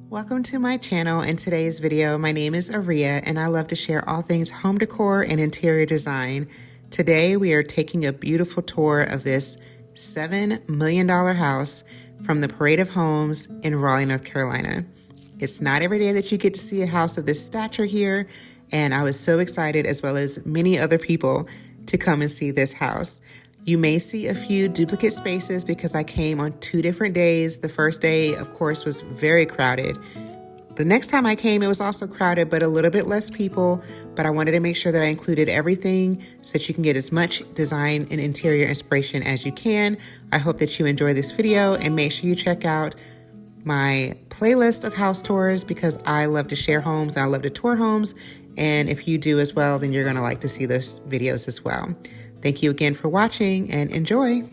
Welcome to my channel. In today's video, my name is Aria and I love to share all things home decor and interior design. Today we are taking a beautiful tour of this $7 million house from the Parade of Homes in Raleigh, North Carolina. It's not every day that you get to see a house of this stature here, and I was so excited, as well as many other people, to come and see this house. You may see a few duplicate spaces because I came on 2 different days. The first day, of course, was very crowded. The next time I came, it was also crowded, but a little bit less people. But I wanted to make sure that I included everything so that you can get as much design and interior inspiration as you can. I hope that you enjoy this video, and make sure you check out my playlist of house tours because I love to share homes and I love to tour homes. And if you do as well, then you're going to like to see those videos as well. Thank you again for watching and enjoy.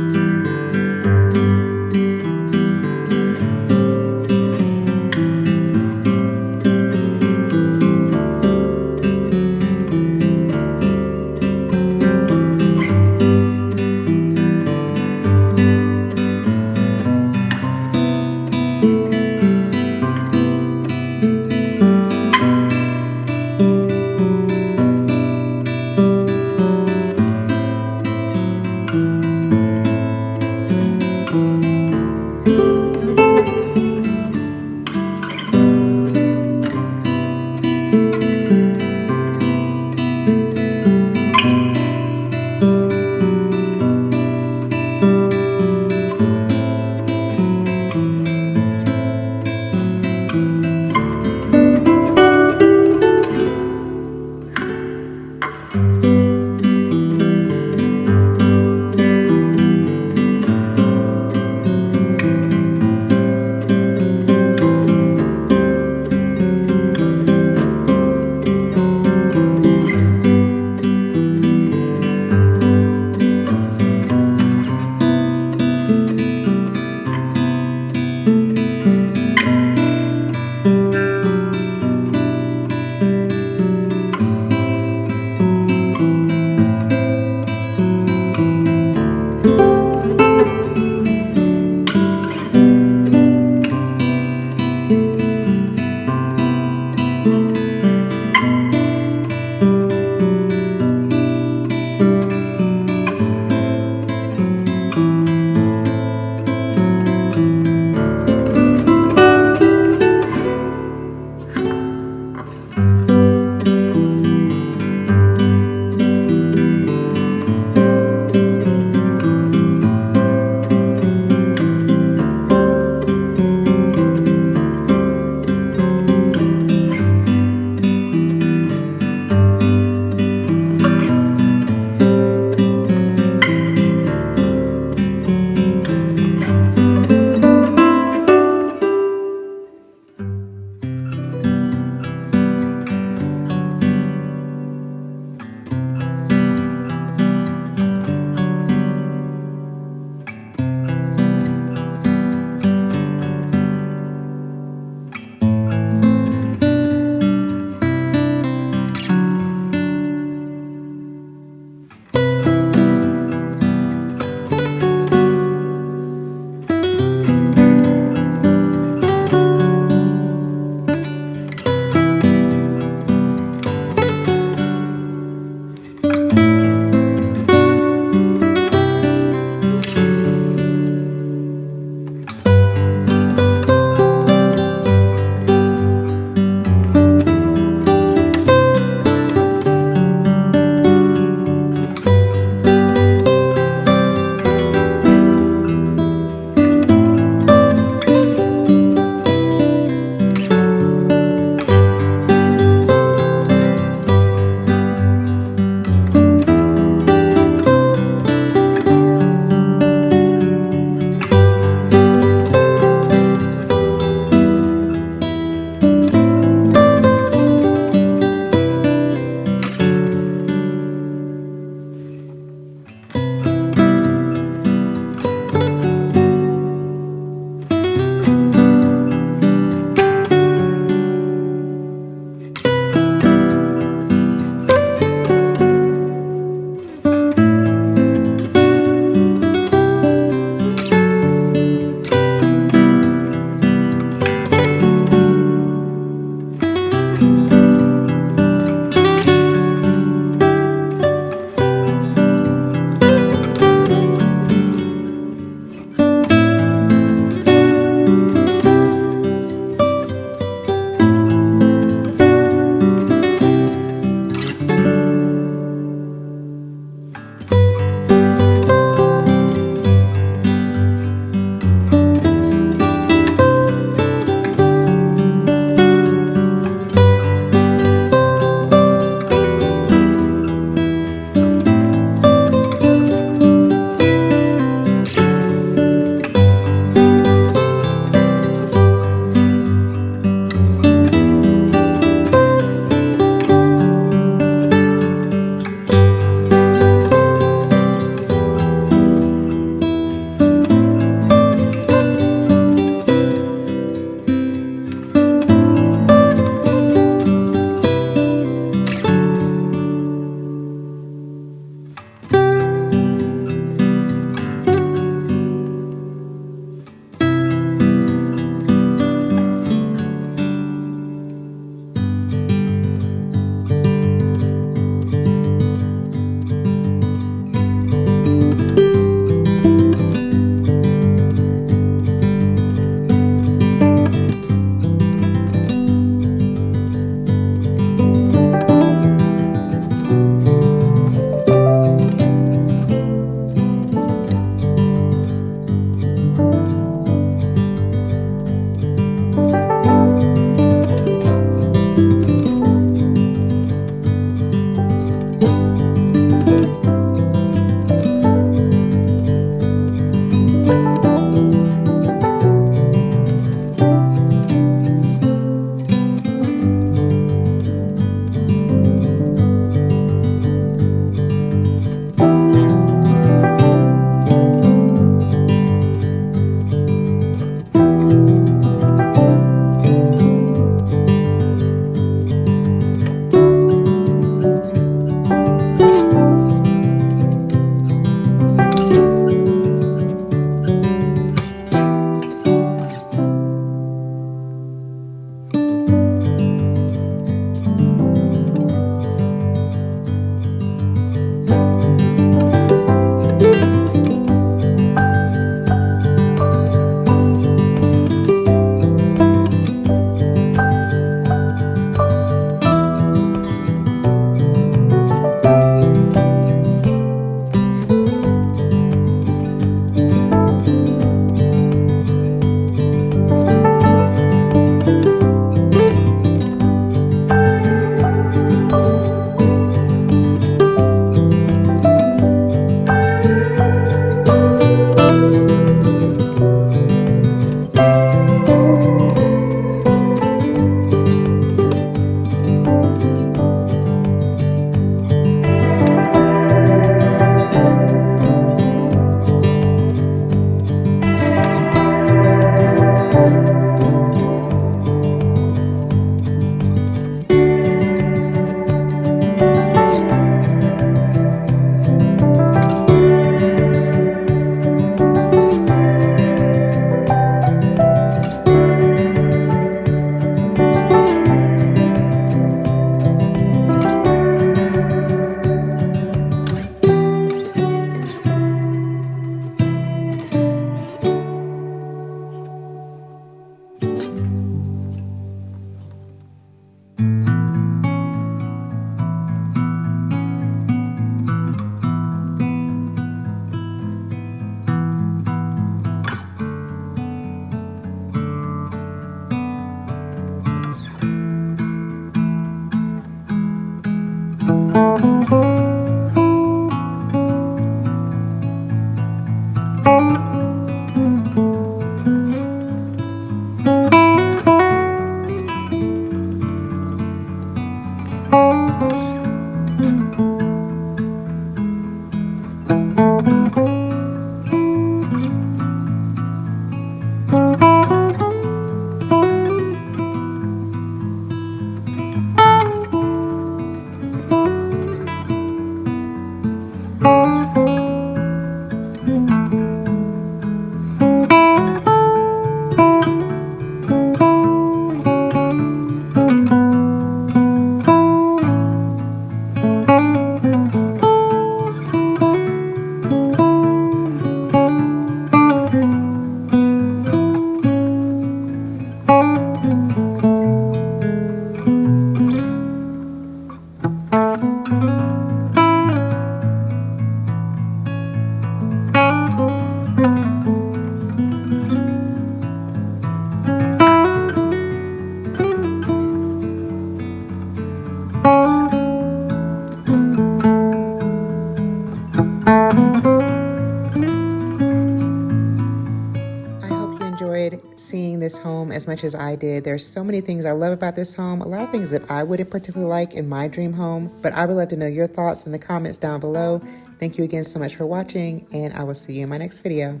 this home as much as I did. There's so many things I love about this home, a lot of things that I wouldn't particularly like in my dream home, but I would love to know your thoughts in the comments down below. Thank you again so much for watching, and I will see you in my next video.